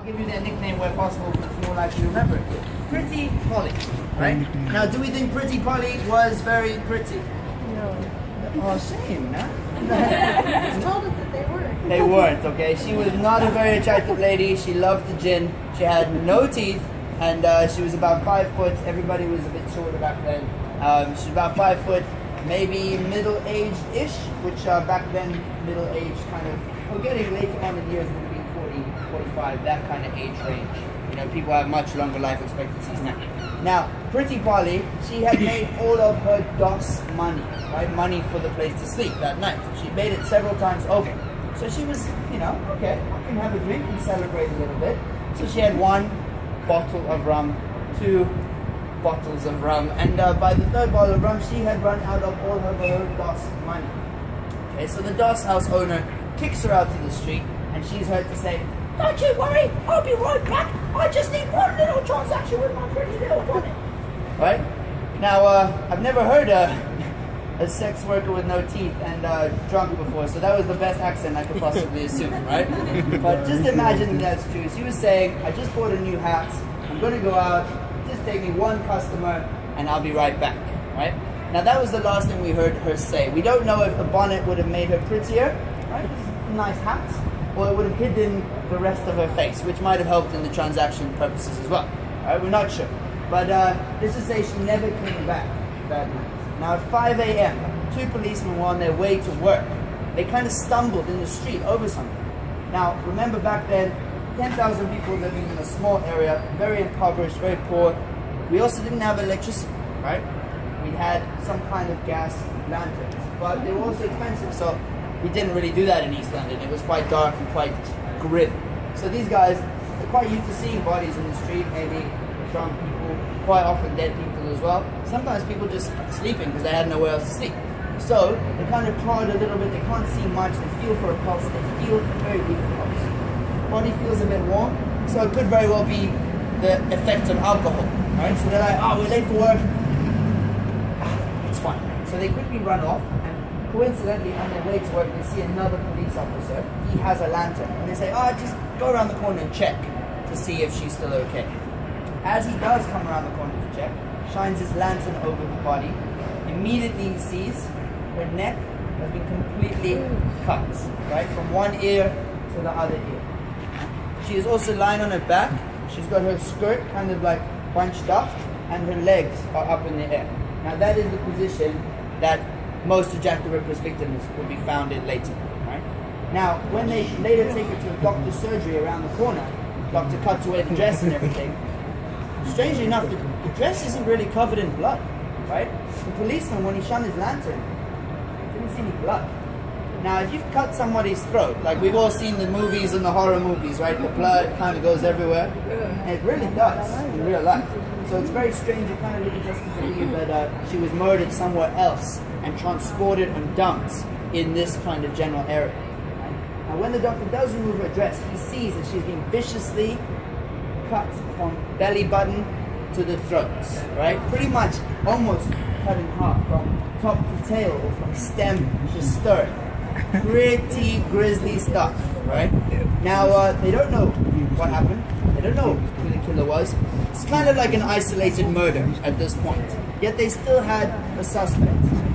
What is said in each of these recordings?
give you their nickname where possible, but it's more likely to remember it. Pretty Polly, right? Now, do we think Pretty Polly was very pretty? No. Oh, shame, huh? It's told us that they weren't. They weren't, okay? She was not a very attractive lady. She loved the gin. She had no teeth, and she was about 5 foot. Everybody was a bit shorter back then. She was about 5 foot, maybe middle-aged-ish, which back then, middle-aged kind of, we're getting later on in years, would be 40, 45, that kind of age range. You know, people have much longer life expectancies now. Now, Pretty Polly, she had made all of her DOS money, right? Money for the place to sleep that night. She made it several times over. So she was, you know, okay, I can have a drink and celebrate a little bit. So she had 1 bottle of rum, 2 bottles of rum, and by the 3rd bottle of rum, she had run out of all of her DOS money. Okay, so the DOS house owner kicks her out to the street, and she's heard to say, "Don't you worry, I'll be right back. I just need one little transaction with my pretty little bonnet." Right? Now, I've never heard a sex worker with no teeth and drunk before, so that was the best accent I could possibly assume, right? But just imagine that's true. She was saying, "I just bought a new hat. I'm going to go out. Just take me 1 customer, and I'll be right back." Right? Now, that was the last thing we heard her say. We don't know if the bonnet would have made her prettier, right? It's a nice hat. Or it would have hidden the rest of her face, which might have helped in the transaction purposes as well. Alright, we're not sure. But let's just say she never came back that night. Now at 5 a.m., 2 policemen were on their way to work. They kind of stumbled in the street over something. Now, remember back then, 10,000 people living in a small area, very impoverished, very poor. We also didn't have electricity, right? We had some kind of gas lanterns, but they were also expensive, so we didn't really do that in East London. It was quite dark and quite grim. So these guys are quite used to seeing bodies in the street, maybe drunk people, quite often dead people as well. Sometimes people just sleeping because they had nowhere else to sleep. So they kind of prod a little bit, they can't see much, they feel for a pulse, they feel a very weak pulse. Body feels a bit warm, so it could very well be the effect of alcohol, right? So they're like, "Oh, we're late for work." It's fine. So they quickly run off, and coincidentally on their way to work they see another police officer. He has a lantern, and they say, "Oh, just go around the corner and check to see if she's still okay." As he does come around the corner to check, shines his lantern over the body. Immediately he sees her neck has been completely cut, right, from one ear to the other ear. She is also lying on her back. She's got her skirt kind of like bunched up, and her legs are up in the air. Now that is the position that most of Jack the Ripper's victims will be found in later, right? Now, when they later take her to a doctor's surgery around the corner, doctor cuts away the dress and everything. Strangely enough, the dress isn't really covered in blood, right? The policeman, when he shone his lantern, didn't see any blood. Now, if you've cut somebody's throat, like we've all seen the movies and the horror movies, right? The blood kind of goes everywhere, and it really does in real life. So it's very strange. It kind of leads us to believe that she was murdered somewhere else and transported and dumped in this kind of general area. Right? Now, when the doctor does remove her dress, he sees that she's been viciously cut from belly button to the throat, right? Pretty much almost cut in half from top to tail, or from stem to stern. Pretty grisly stuff, right? Now, they don't know what happened. They don't know who the killer was. It's kind of like an isolated murder at this point. Yet they still had a suspect,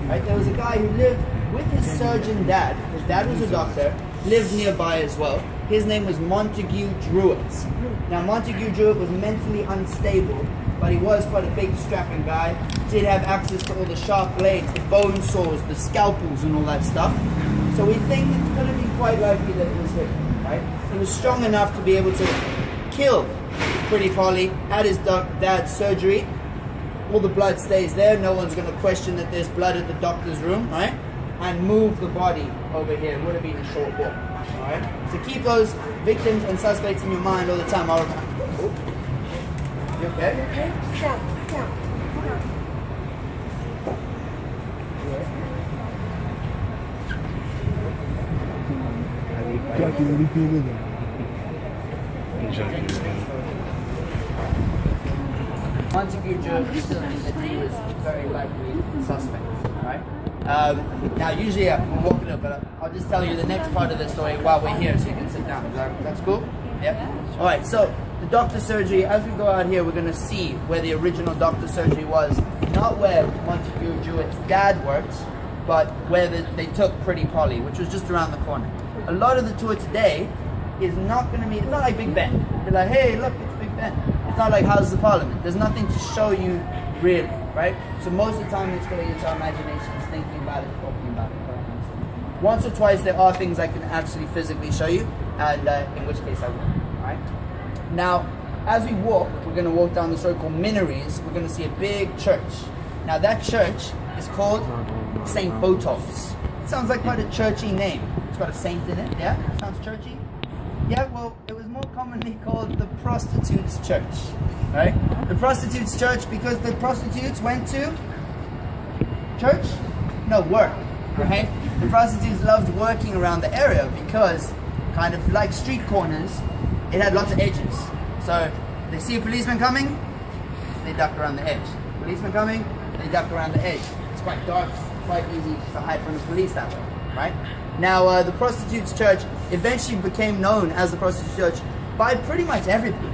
right? There was a guy who lived with his surgeon dad. His dad was a doctor, lived nearby as well. His name was Montague Druitt. Now, Montague Druitt was mentally unstable, but he was quite a big, strapping guy. Did have access to all the sharp blades, the bone saws, the scalpels, and all that stuff. So we think it's going to be quite likely that it was him, right? He was strong enough to be able to kill Pretty Polly at his dad's surgery. All the blood stays there. No one's going to question that there's blood at the doctor's room, right? And move the body over here. It would have been a short walk, all right? So keep those victims and suspects in your mind all the time. Oh. You okay? Okay, stop. Montague Druitt was still that he was very likely suspect, right? Now, usually I'm walking up, but I'll just tell you the next part of the story while we're here, so you can sit down. That's cool? Yeah. All right. So the doctor surgery. As we go out here, we're going to see where the original doctor surgery was. Not where Montague Jewett's dad worked, but where they took Pretty Polly, which was just around the corner. A lot of the tour today is not going to be. It's not like Big Ben. You're like, hey, look, it's Big Ben. It's not like Houses of Parliament. There's nothing to show you really, right? So most of the time, it's going to use our imaginations, thinking about it, talking about it. Once or twice, there are things I can actually physically show you, and in which case I will. All right. Now, as we walk, we're going to walk down this road called Minories. We're going to see a big church. Now, that church is called St. Botolph's. It sounds like quite a churchy name. It's got a saint in it. Yeah, sounds churchy. Yeah, well, it was more commonly called the prostitutes' church, right? The prostitutes' church because the prostitutes went to church? No, work, right? The prostitutes loved working around the area because, kind of like street corners, it had lots of edges. So they see a policeman coming, they duck around the edge. Policeman coming, they duck around the edge. It's quite dark, quite easy to hide from the police that way, right? Now, the prostitutes' church eventually became known as the prostitutes' church by pretty much everybody.